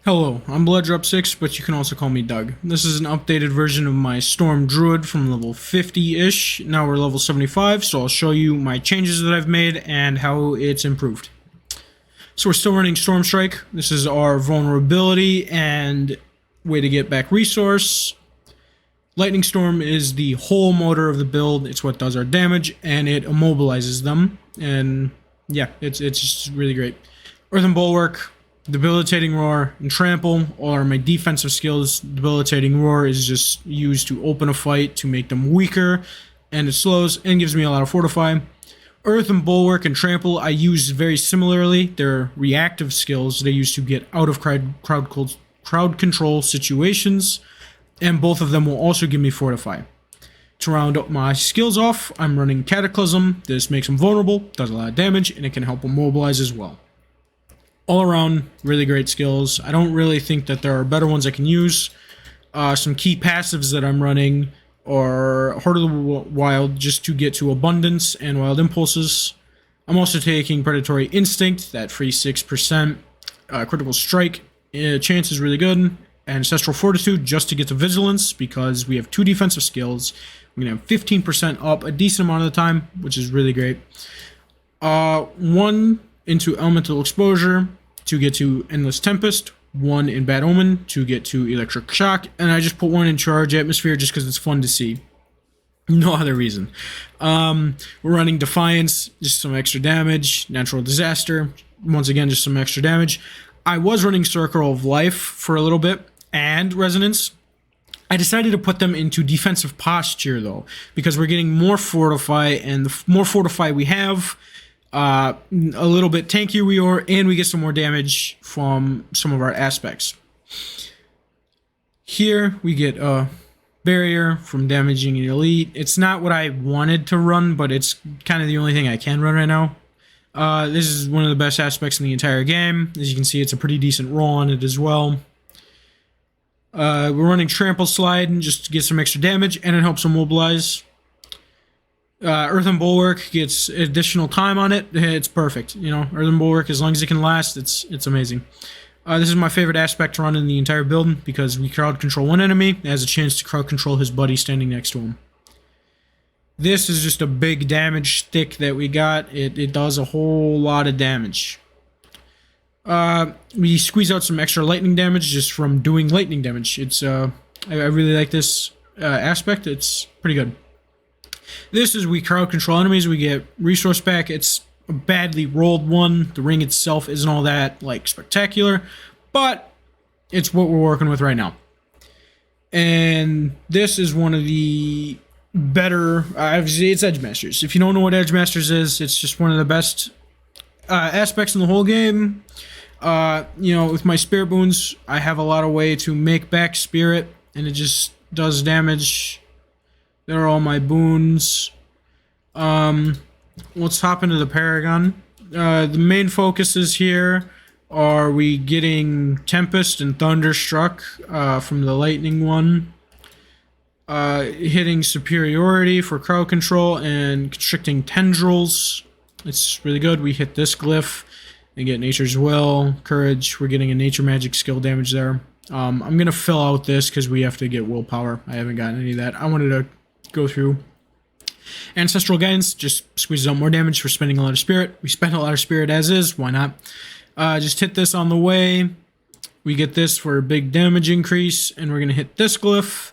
Hello, I'm WRECKS, but you can also call me Doug. This is an updated version of my Storm Druid from level 50-ish. Now we're level 75, so I'll show you my changes that I've made and how it's improved. So we're still running Storm Strike. This is our vulnerability and way to get back resource. Lightning Storm is the whole motor of the build. It's what does our damage, and it immobilizes them. And yeah, it's just really great. Earthen Bulwark, Debilitating Roar, and Trample are my defensive skills. Debilitating Roar is just used to open a fight to make them weaker, and it slows and gives me a lot of Fortify. Earthen Bulwark and Trample I use very similarly. They're reactive skills they use to get out of crowd control situations, and both of them will also give me Fortify. To round up my skills off, I'm running Cataclysm. This makes them vulnerable, does a lot of damage, and it can help them mobilize as well. All around, really great skills. I don't really think that there are better ones I can use. Some key passives that I'm running are Heart of the Wild, just to get to Abundance and Wild Impulses. I'm also taking Predatory Instinct, that free 6%. Critical Strike chance is really good. And Ancestral Fortitude, just to get to Vigilance, because we have 2 defensive skills. We're going to have 15% up a decent amount of the time, which is really great. 1 into Elemental Exposure to get to Endless Tempest, 1 in Bad Omen to get to Electric Shock, and I just put 1 in Charge Atmosphere just because it's fun to see. No other reason. We're running Defiance, just some extra damage. Natural Disaster, once again, just some extra damage. I was running Circle of Life for a little bit, and Resonance. I decided to put them into Defensive Posture, though, because we're getting more Fortify, and the more Fortify we have, a little bit tankier we are, and we get some more damage from some of our aspects. Here we get a barrier from damaging an elite. It's not what I wanted to run, but it's kind of the only thing I can run right now. This is one of the best aspects in the entire game. As you can see, it's a pretty decent roll on it as well. We're running Trample Slide just to get some extra damage, and it helps them mobilize. Earthen Bulwark gets additional time on it. It's perfect. You know, Earthen Bulwark, as long as it can last, it's amazing. This is my favorite aspect to run in the entire build, because we crowd control one enemy, it has a chance to crowd control his buddy standing next to him. This is just a big damage stick that we got. It does a whole lot of damage. We squeeze out some extra lightning damage just from doing lightning damage. It's I really like this aspect. It's pretty good. This is we crowd control enemies, we get resource back. It's a badly rolled one. The ring itself isn't all that like spectacular, but it's what we're working with right now. And this is one of the better, obviously it's Edge Masters. If you don't know what Edge Masters is, it's just one of the best aspects in the whole game. You know, with my Spirit Boons, I have a lot of way to make back Spirit, and it just does damage. There are all my boons. Let's hop into the Paragon. The main focuses here are we getting Tempest and Thunderstruck from the Lightning one. Hitting Superiority for crowd control and constricting Tendrils. It's really good. We hit this glyph and get Nature's Will, Courage. We're getting a Nature Magic skill damage there. I'm going to fill out this because we have to get Willpower. I haven't gotten any of that. I wanted to go through. Ancestral Guidance just squeezes out more damage for spending a lot of Spirit. We spend a lot of Spirit as is. Why not? Just hit this on the way. We get this for a big damage increase, and we're going to hit this glyph.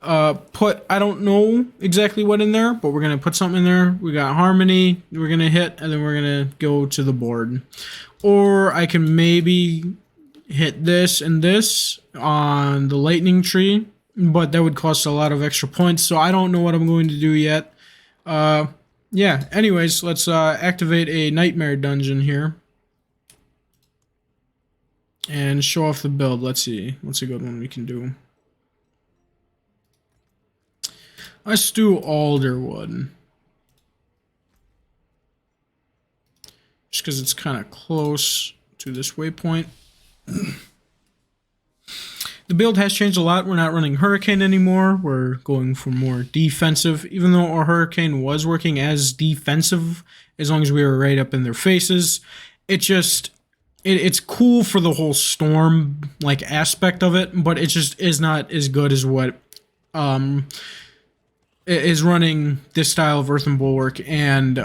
I don't know exactly what in there, but we're going to put something in there. We got Harmony, we're going to hit, and then we're going to go to the board. Or I can maybe hit this and this on the Lightning Tree, but that would cost a lot of extra points, so I don't know what I'm going to do yet. Yeah, anyways, let's activate a Nightmare Dungeon here. And show off the build. Let's see. What's a good one we can do? Let's do Alderwood. Just because it's kind of close to this waypoint. The build has changed a lot. We're not running Hurricane anymore. We're going for more defensive, even though our Hurricane was working as defensive as long as we were right up in their faces. It just it's cool for the whole storm like aspect of it, but it just is not as good as what um is running this style of Earthen Bulwark and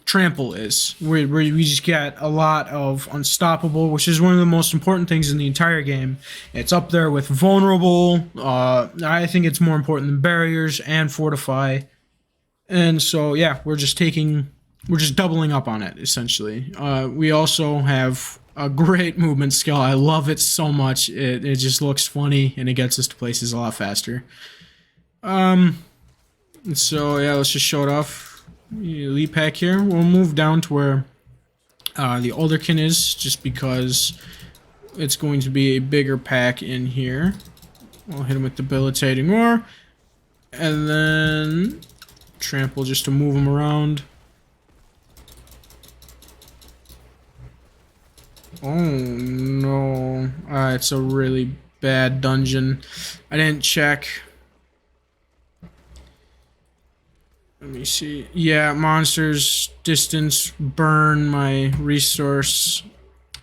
Trample is. Where we just get a lot of Unstoppable, which is one of the most important things in the entire game. It's up there with Vulnerable. I think it's more important than Barriers and Fortify. And so, yeah, we're just doubling up on it, essentially. We also have a great movement skill. I love it so much. It just looks funny, and it gets us to places a lot faster. So, yeah, let's just show it off. Elite pack here. We'll move down to where the Alderkin is, just because it's going to be a bigger pack in here. We'll hit him with Debilitating Roar, and then Trample just to move him around. Oh no, it's a really bad dungeon. I didn't check. Let me see. Yeah, monsters, distance, burn my resource.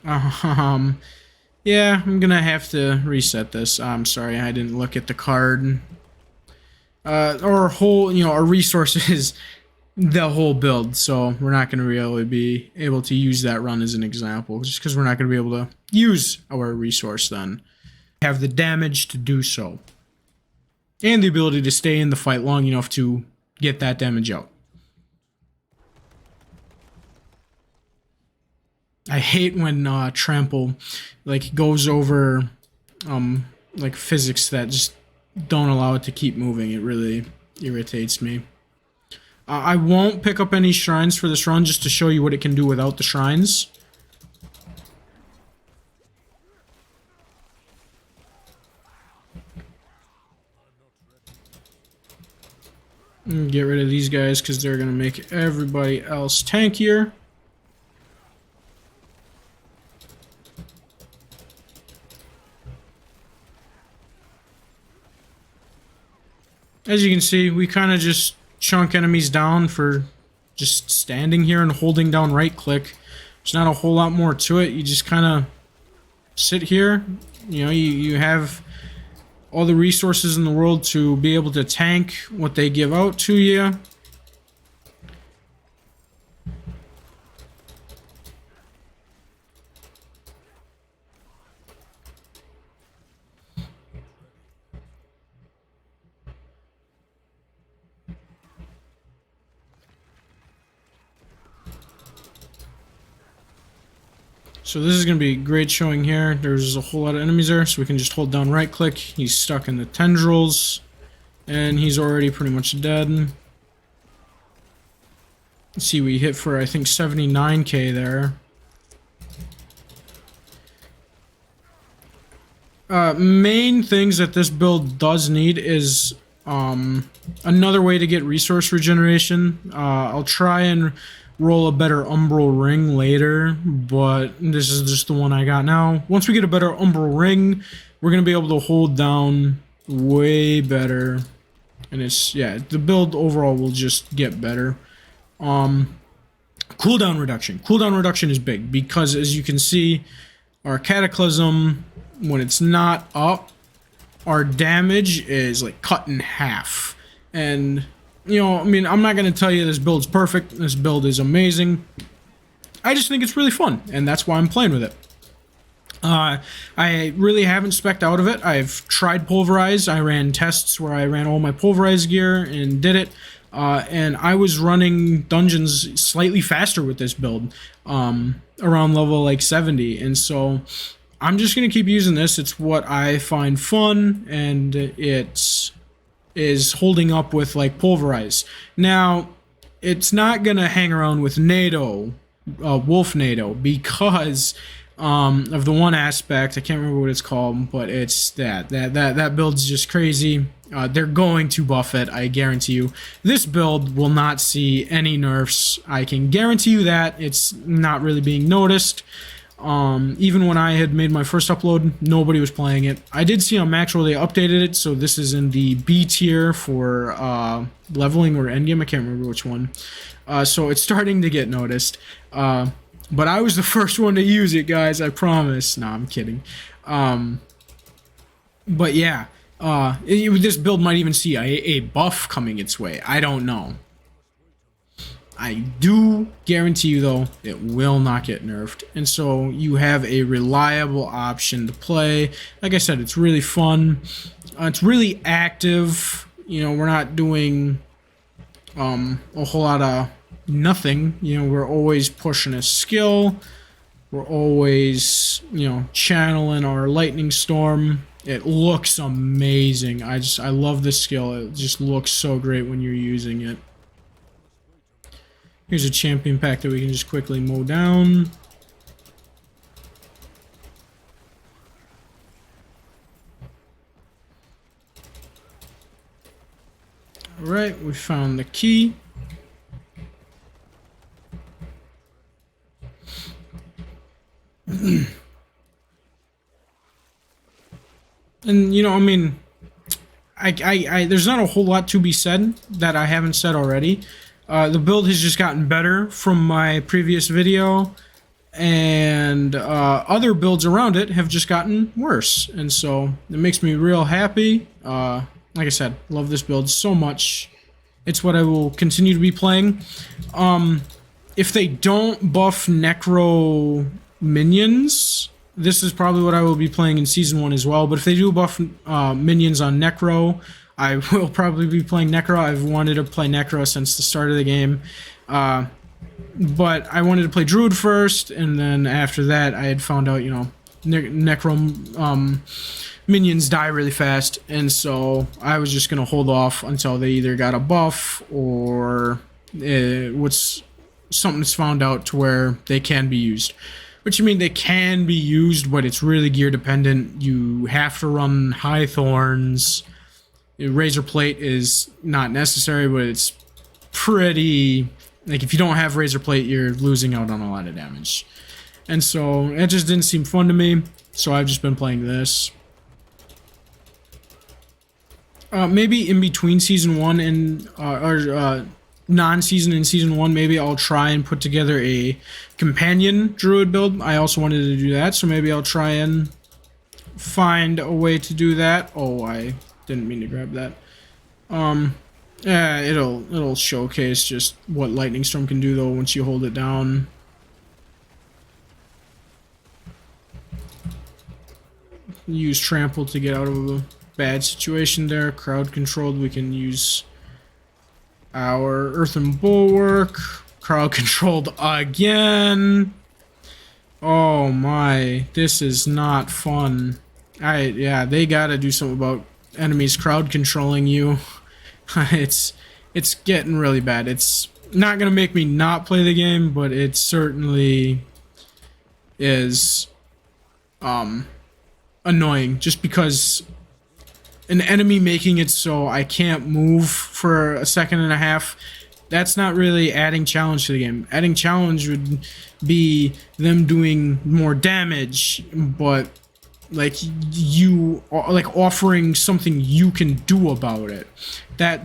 Yeah, I'm gonna have to reset this. I'm sorry, I didn't look at the card. Our whole, our resources, the whole build, so we're not gonna really be able to use that run as an example, just because we're not gonna be able to use our resource then. Have the damage to do so. And the ability to stay in the fight long enough to get that damage out. I hate when Trample like goes over like physics that just don't allow it to keep moving. It really irritates me. I won't pick up any shrines for this run just to show you what it can do without the shrines. Get rid of these guys because they're going to make everybody else tankier. As you can see, we kind of just chunk enemies down for just standing here and holding down right click. There's not a whole lot more to it. You just kind of sit here. You have all the resources in the world to be able to tank what they give out to you. So this is going to be great showing here. There's a whole lot of enemies there, so we can just hold down right click. He's stuck in the tendrils, and he's already pretty much dead. Let's see, we hit for I think 79k there. Main things that this build does need is another way to get resource regeneration. I'll try and roll a better umbral ring later, but this is just the one I got now. Once we get a better umbral ring, we're gonna be able to hold down way better, and the build overall will just get better. Cooldown reduction is big because, as you can see, our Cataclysm, when it's not up, our damage is like cut in half. And I'm not going to tell you this build's perfect. This build is amazing. I just think it's really fun, and that's why I'm playing with it. I really haven't spec'd out of it. I've tried Pulverize. I ran tests where I ran all my Pulverize gear and did it. And I was running dungeons slightly faster with this build, around level like 70. And so I'm just going to keep using this. It's what I find fun, and it's is holding up with like Pulverize. Now, it's not gonna hang around with NATO, Wolf NATO, because of the one aspect. I can't remember what it's called, but it's that build's just crazy. They're going to buff it, I guarantee you. This build will not see any nerfs. I can guarantee you that. It's not really being noticed. Even when I had made my first upload, nobody was playing it. I did see on Maxwell they updated it, so this is in the B tier for leveling or endgame. I can't remember which one. So it's starting to get noticed. But I was the first one to use it, guys. I promise. No, I'm kidding. But yeah, this build might even see a buff coming its way. I don't know. I do guarantee you, though, it will not get nerfed. And so you have a reliable option to play. Like I said, it's really fun. It's really active. You know, we're not doing a whole lot of nothing. You know, we're always pushing a skill. We're always, you know, channeling our lightning storm. It looks amazing. I love this skill. It just looks so great when you're using it. Here's a champion pack that we can just quickly mow down. Alright, we found the key. And, you know, I mean, there's not a whole lot to be said that I haven't said already. The build has just gotten better from my previous video, and other builds around it have just gotten worse, and so it makes me real happy. Like I said, love this build so much. It's what I will continue to be playing. If they don't buff Necro minions, this is probably what I will be playing in Season 1 as well. But if they do buff minions on Necro, I will probably be playing Necro. I've wanted to play Necro since the start of the game. But I wanted to play Druid first, and then after that I had found out, you know, Necro minions die really fast, and so I was just going to hold off until they either got a buff or something's found out to where they can be used. Which, I mean, they can be used, but it's really gear dependent. You have to run high thorns. Razor plate is not necessary, but it's pretty... Like, if you don't have razor plate, you're losing out on a lot of damage. And so, it just didn't seem fun to me, so I've just been playing this. Maybe in between Season 1 and... non-season and Season 1, maybe I'll try and put together a companion druid build. I also wanted to do that, so maybe I'll try and find a way to do that. Oh, I didn't mean to grab that. Yeah, it'll showcase just what Lightning Storm can do, though, once you hold it down. Use Trample to get out of a bad situation there. Crowd controlled, we can use our Earthen Bulwark. Crowd controlled again. Oh my, this is not fun. Yeah, they gotta do something about enemies crowd controlling you. It's getting really bad. It's not gonna make me not play the game, but it certainly is annoying, just because an enemy making it so I can't move for a second and a half, that's not really adding challenge to the game. Adding challenge would be them doing more damage, but like offering something you can do about it.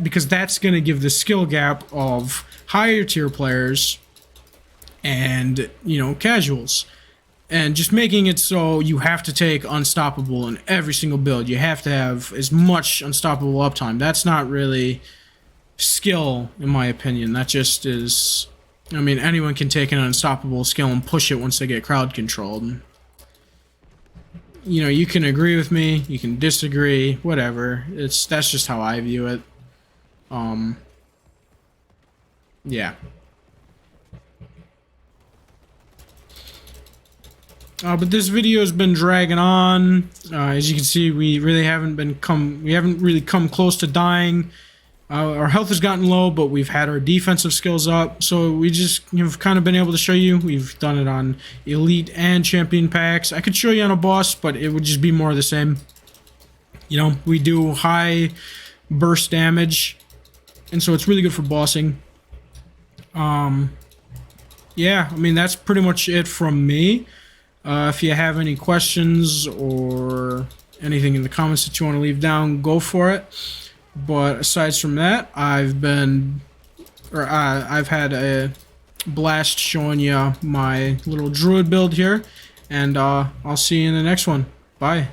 Because that's gonna give the skill gap of higher tier players and, you know, casuals. And just making it so you have to take Unstoppable in every single build. You have to have as much Unstoppable uptime. That's not really skill, in my opinion. That just is... I mean, anyone can take an Unstoppable skill and push it once they get crowd controlled. You know, you can agree with me, you can disagree, whatever. That's just how I view it. Yeah. But this video has been dragging on. As you can see, we haven't really come close to dying. Our health has gotten low, but we've had our defensive skills up. So we just have kind of been able to show you. We've done it on elite and champion packs. I could show you on a boss, but it would just be more of the same. You know, we do high burst damage, and so it's really good for bossing. Yeah, I mean, that's pretty much it from me. If you have any questions or anything in the comments that you want to leave down, go for it. But aside from that, I've had a blast showing you my little druid build here, and I'll see you in the next one. Bye.